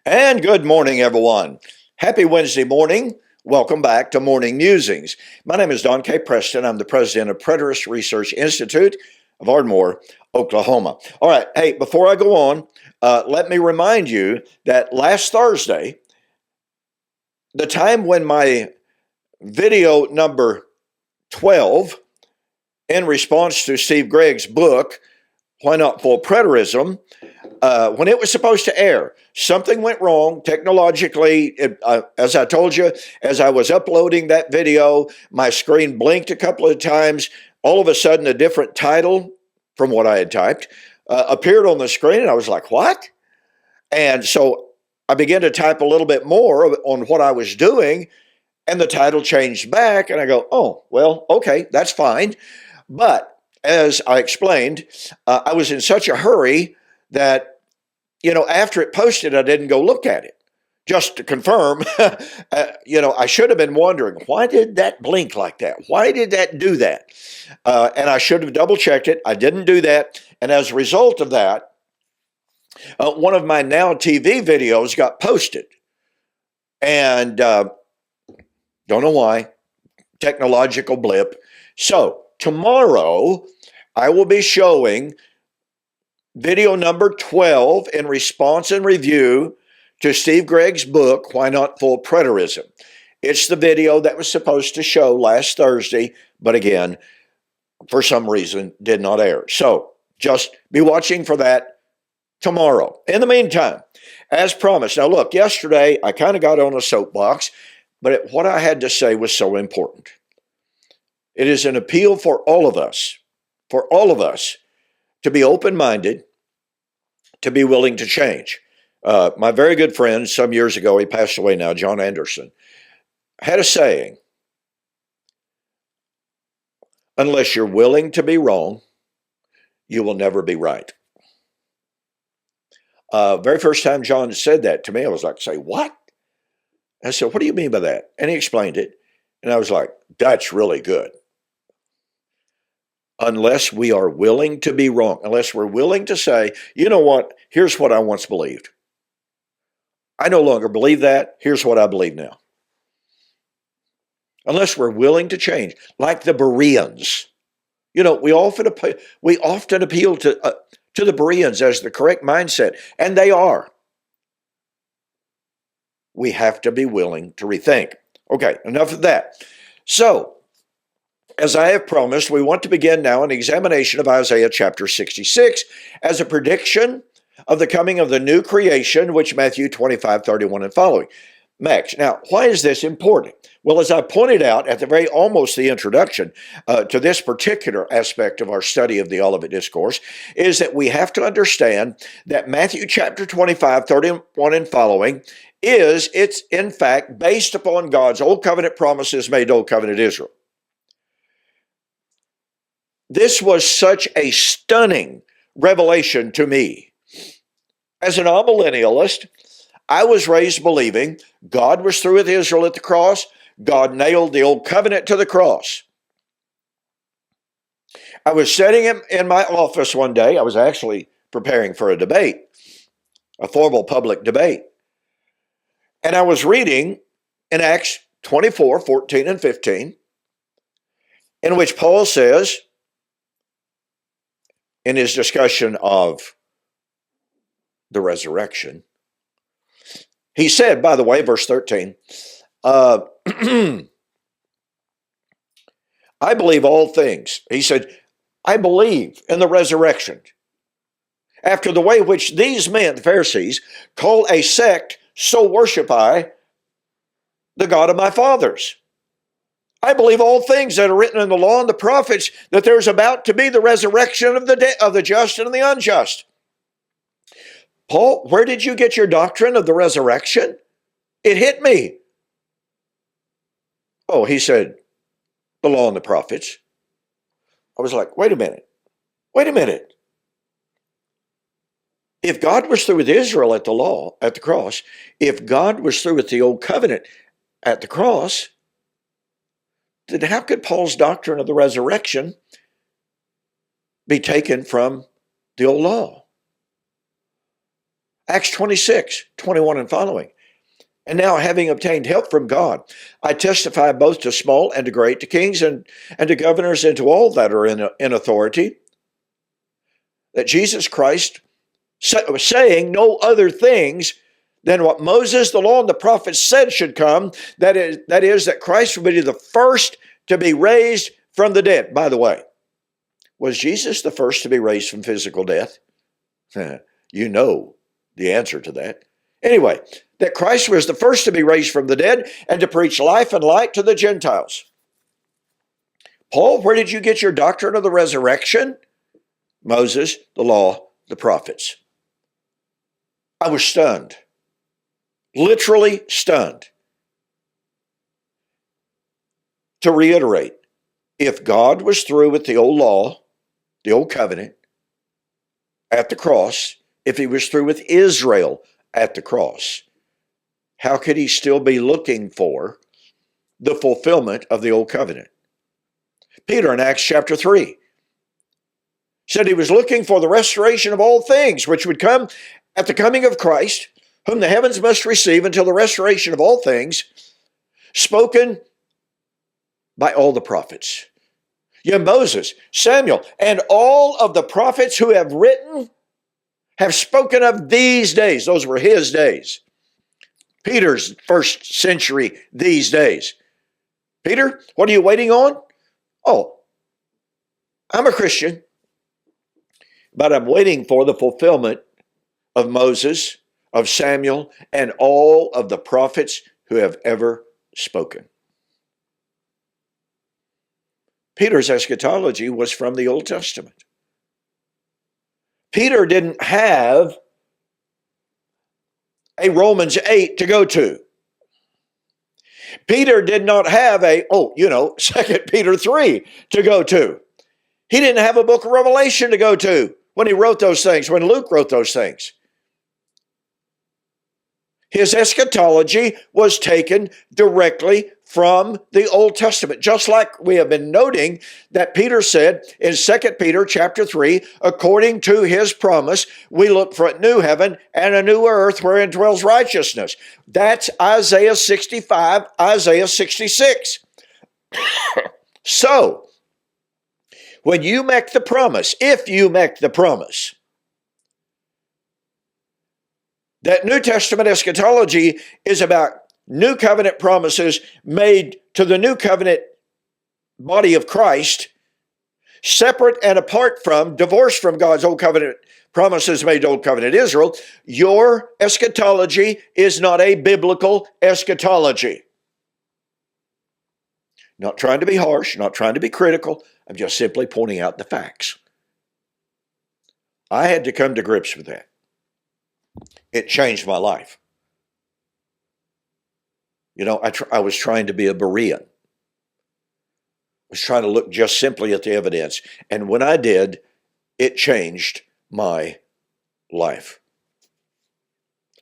And good morning, everyone. Happy Wednesday morning. Welcome back to Morning Musings. My name is Don K. Preston. I'm the president of Preterist Research Institute of Ardmore, Oklahoma. All right. Hey, before I go on, let me remind you that last Thursday, the time when my video number 12, in response to Steve Gregg's book, Why Not Full Preterism, when it was supposed to air, something went wrong technologically. As I told you, as I was uploading that video, my screen blinked a couple of times. All of a sudden, a different title from what I had typed appeared on the screen, and I was like, what? And so I began to type a little bit more on what I was doing, and the title changed back, and I go, oh, well, okay, that's fine. But as I explained, I was in such a hurry that, after it posted, I didn't go look at it just to confirm. I should have been wondering, why did that blink like that? Why did that do that? And I should have double checked it. I didn't do that. And as a result of that, one of my Now TV videos got posted. And don't know why, technological blip. So tomorrow, I will be showing video number 12 in response and review to Steve Gregg's book, Why Not Full Preterism. It's the video that was supposed to show last Thursday, but again, for some reason, did not air. So just be watching for that tomorrow. In the meantime, as promised, now look, yesterday I kind of got on a soapbox, but what I had to say was so important. It is an appeal for all of us, to be open-minded, to be willing to change. My very good friend, some years ago, he passed away now, John Anderson, had a saying: unless you're willing to be wrong, you will never be right. Very first time John said that to me, I was like, say, what? I said, what do you mean by that? And he explained it. And I was like, that's really good. Unless we are willing to be wrong, unless we're willing to say, you know what, here's what I once believed. I no longer believe that. Here's what I believe now. Unless we're willing to change, like the Bereans. We often appeal to the Bereans as the correct mindset, and they are. We have to be willing to rethink. Okay, enough of that. So, as I have promised, we want to begin now an examination of Isaiah chapter 66 as a prediction of the coming of the new creation, which Matthew 25:31 and following makes. Now, why is this important? Well, as I pointed out at almost the introduction to this particular aspect of our study of the Olivet Discourse, is that we have to understand that Matthew chapter 25:31 and following it's in fact based upon God's Old Covenant promises made to Old Covenant Israel. This was such a stunning revelation to me. As an amillennialist, I was raised believing God was through with Israel at the cross. God nailed the Old Covenant to the cross. I was sitting in my office one day. I was actually preparing for a debate, a formal public debate. And I was reading in Acts 24:14 and 15, in which Paul says, in his discussion of the resurrection, he said, by the way, verse 13, I believe all things. He said, I believe in the resurrection, after the way which these men, the Pharisees, call a sect, so worship I the God of my fathers. I believe all things that are written in the law and the prophets, that there's about to be the resurrection of the just and the unjust. Paul, where did you get your doctrine of the resurrection? It hit me. Oh, he said, the law and the prophets. I was like, wait a minute. If God was through with Israel at the cross, if God was through with the Old Covenant at the cross, then how could Paul's doctrine of the resurrection be taken from the old law? Acts 26, 21 and following. And now, having obtained help from God, I testify both to small and to great, to kings and to governors, and to all that are in authority, that Jesus Christ was saying no other things than what Moses, the law, and the prophets said should come. That is, that Christ would be the first to be raised from the dead. By the way, was Jesus the first to be raised from physical death? You know the answer to that. Anyway, that Christ was the first to be raised from the dead and to preach life and light to the Gentiles. Paul, where did you get your doctrine of the resurrection? Moses, the law, the prophets. I was stunned, literally stunned. To reiterate, if God was through with the old law, the old covenant, at the cross, if he was through with Israel at the cross, how could he still be looking for the fulfillment of the old covenant? Peter in Acts chapter 3 said he was looking for the restoration of all things, which would come at the coming of Christ, whom the heavens must receive until the restoration of all things, spoken by all the prophets. Yeah, Moses, Samuel, and all of the prophets who have written have spoken of these days. Those were his days. Peter's first century, these days. Peter, what are you waiting on? Oh, I'm a Christian, but I'm waiting for the fulfillment of Moses, of Samuel, and all of the prophets who have ever spoken. Peter's eschatology was from the Old Testament. Peter didn't have a Romans 8 to go to. Peter did not have a, 2 Peter 3 to go to. He didn't have a book of Revelation to go to when he wrote those things, when Luke wrote those things. His eschatology was taken directly from the Old Testament, just like we have been noting that Peter said in 2 Peter chapter 3, according to his promise, we look for a new heaven and a new earth wherein dwells righteousness. That's Isaiah 65, Isaiah 66. So, when you make the promise, if you make the promise, that New Testament eschatology is about new covenant promises made to the new covenant body of Christ, separate and apart from, divorced from God's old covenant promises made to old covenant Israel, your eschatology is not a biblical eschatology. Not trying to be harsh, not trying to be critical. I'm just simply pointing out the facts. I had to come to grips with that. It changed my life. I was trying to be a Berean. I was trying to look just simply at the evidence. And when I did, it changed my life.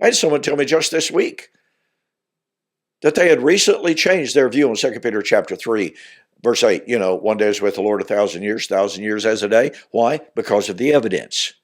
I had someone tell me just this week that they had recently changed their view on 2 Peter chapter 3, verse 8. One day is with the Lord 1,000 years as a day. Why? Because of the evidence.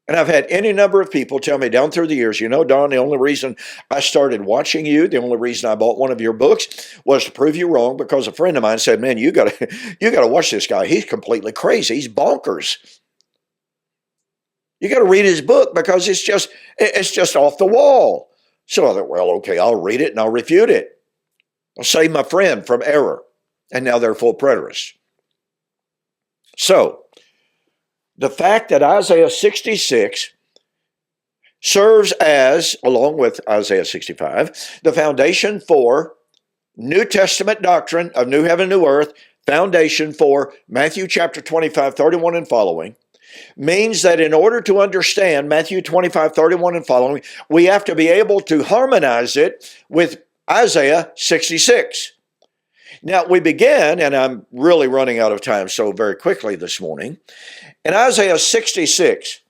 And I've had any number of people tell me down through the years, Don, the only reason I started watching you, the only reason I bought one of your books was to prove you wrong, because a friend of mine said, man, you gotta watch this guy. He's completely crazy. He's bonkers. You got to read his book because it's just off the wall. So I thought, well, okay, I'll read it and I'll refute it. I'll save my friend from error. And now they're full preterists. So, the fact that Isaiah 66 serves as, along with Isaiah 65, the foundation for New Testament doctrine of new heaven, new earth, foundation for Matthew chapter 25, 31 and following, means that in order to understand Matthew 25, 31 and following, we have to be able to harmonize it with Isaiah 66. Now, we begin, and I'm really running out of time so very quickly this morning. In Isaiah 66,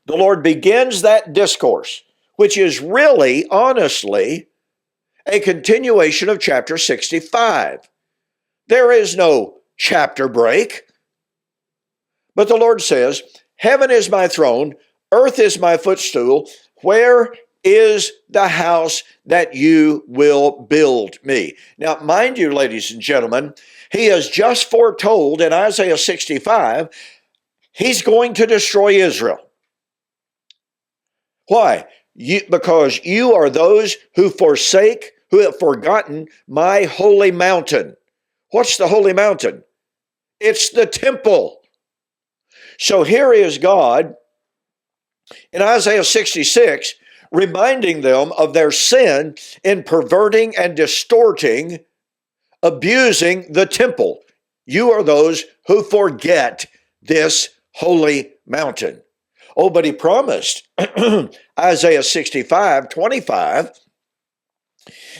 the Lord begins that discourse, which is really, honestly, a continuation of chapter 65. There is no chapter break. But the Lord says, heaven is my throne, Earth is my footstool. Where is the house that you will build me? Now, mind you, ladies and gentlemen, he has just foretold in Isaiah 65, he's going to destroy Israel. Why? Because you are those who have forgotten my holy mountain. What's the holy mountain? It's the temple. So here is God in Isaiah 66 reminding them of their sin in perverting and distorting, abusing the temple. You are those who forget this holy mountain. Oh, but he promised, Isaiah 65:25,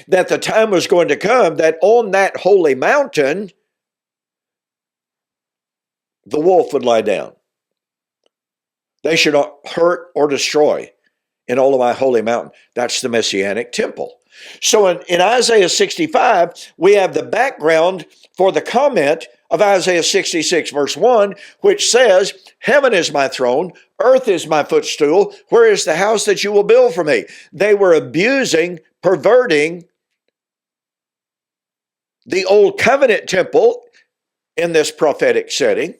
that the time was going to come that on that holy mountain, the wolf would lie down. They should not hurt or destroy in all of my holy mountain. That's the Messianic temple. So in Isaiah 65, we have the background for the comment of Isaiah 66, verse 1, which says, heaven is my throne, earth is my footstool, where is the house that you will build for me? They were abusing, perverting the old covenant temple in this prophetic setting.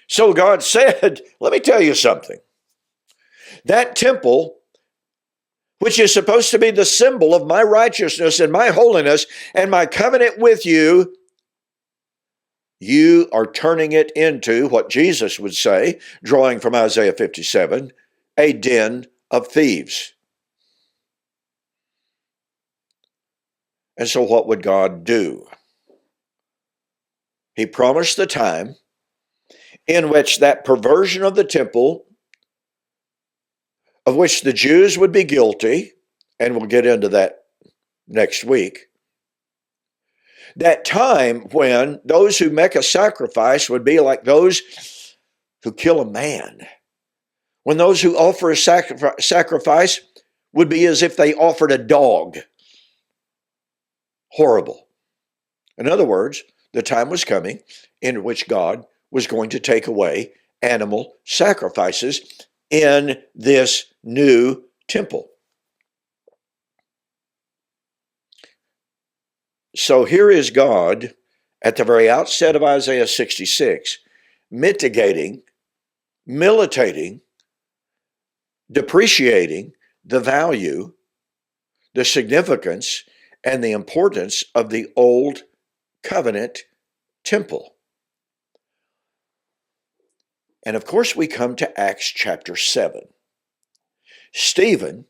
So God said, let me tell you something. That temple, which is supposed to be the symbol of my righteousness and my holiness and my covenant with you, you are turning it into what Jesus would say, drawing from Isaiah 57, a den of thieves. And so what would God do? He promised the time in which that perversion of the temple, of which the Jews would be guilty, and we'll get into that next week, that time when those who make a sacrifice would be like those who kill a man. When those who offer a sacrifice would be as if they offered a dog. Horrible. In other words, the time was coming in which God was going to take away animal sacrifices in this new temple. So here is God at the very outset of Isaiah 66, mitigating, militating, depreciating the value, the significance, and the importance of the old covenant temple. And of course, we come to Acts chapter 7. Stephen,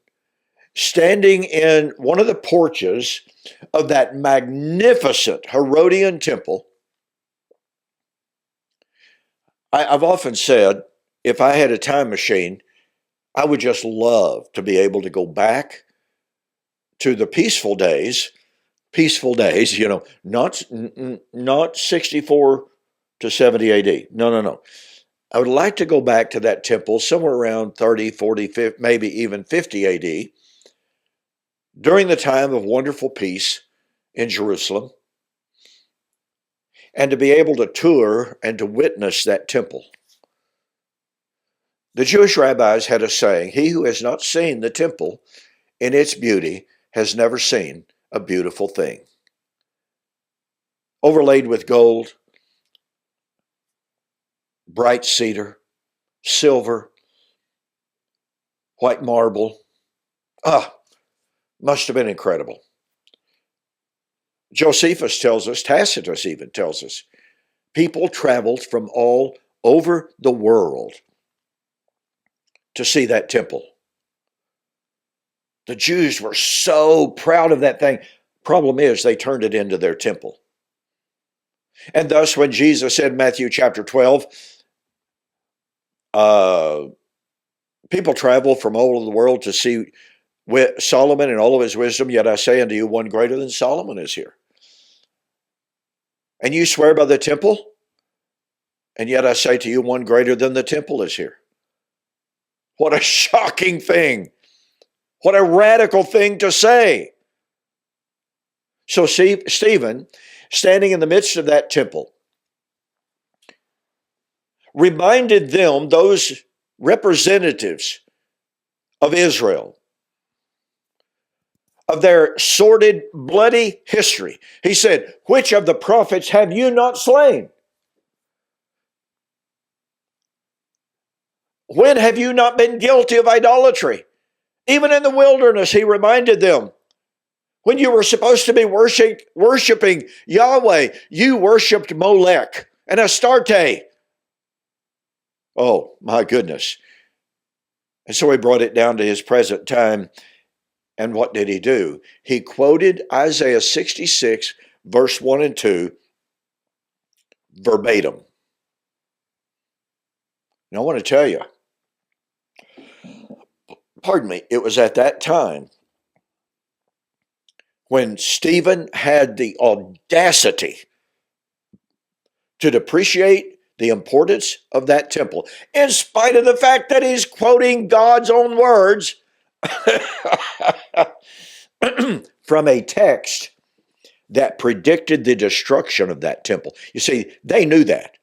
standing in one of the porches of that magnificent Herodian temple. I've often said, if I had a time machine, I would just love to be able to go back to the peaceful days, not 64 to 70 AD. No. I would like to go back to that temple somewhere around 30, 40, 50, maybe even 50 AD, during the time of wonderful peace in Jerusalem, and to be able to tour and to witness that temple. The Jewish rabbis had a saying, he who has not seen the temple in its beauty has never seen a beautiful thing. Overlaid with gold, bright cedar, silver, white marble. Must have been incredible. Josephus tells us, Tacitus even tells us, people traveled from all over the world to see that temple. The Jews were so proud of that thing. Problem is, they turned it into their temple. And thus, when Jesus said in Matthew chapter 12, people travel from all over the world to see Solomon and all of his wisdom, yet I say unto you, one greater than Solomon is here. And you swear by the temple, and yet I say to you, one greater than the temple is here. What a shocking thing. What a radical thing to say. So Stephen, standing in the midst of that temple, reminded them, those representatives of Israel, of their sordid, bloody history. He said, which of the prophets have you not slain? When have you not been guilty of idolatry? Even in the wilderness, he reminded them, when you were supposed to be worshiping Yahweh, you worshiped Molech and Astarte. Oh, my goodness. And so he brought it down to his present time. And what did he do? He quoted Isaiah 66, verse 1 and 2, verbatim. Now, I want to tell you, pardon me, it was at that time when Stephen had the audacity to depreciate the importance of that temple, in spite of the fact that he's quoting God's own words from a text that predicted the destruction of that temple. You see, they knew that.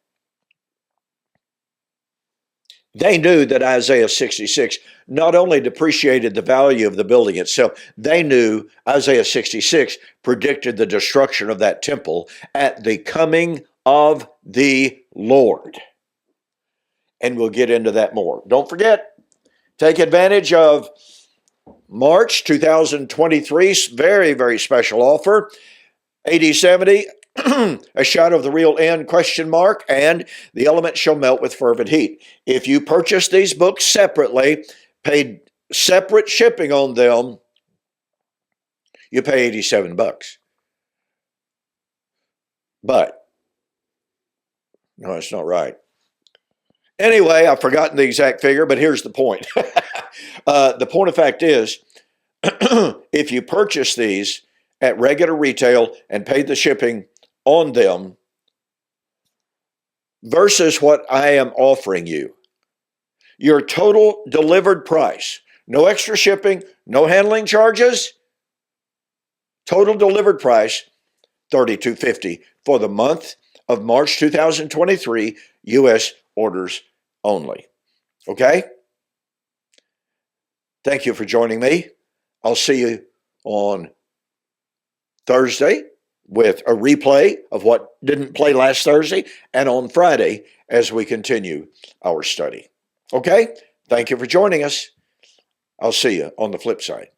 They knew that Isaiah 66 not only depreciated the value of the building itself, they knew Isaiah 66 predicted the destruction of that temple at the coming of the Lord. And we'll get into that more. Don't forget, take advantage of March 2023's very, very special offer. 80/70, a shadow of the real end, ? And the elements shall melt with fervent heat. If you purchase these books separately, paid separate shipping on them, you pay $87. But, no, it's not right. Anyway, I've forgotten the exact figure, but here's the point. The point of fact is, if you purchase these at regular retail and pay the shipping on them versus what I am offering you, your total delivered price, no extra shipping, no handling charges, total delivered price, $32.50 for the month of March 2023, U.S. orders only. Okay? Thank you for joining me. I'll see you on Thursday with a replay of what didn't play last Thursday, and on Friday as we continue our study. Okay? Thank you for joining us. I'll see you on the flip side.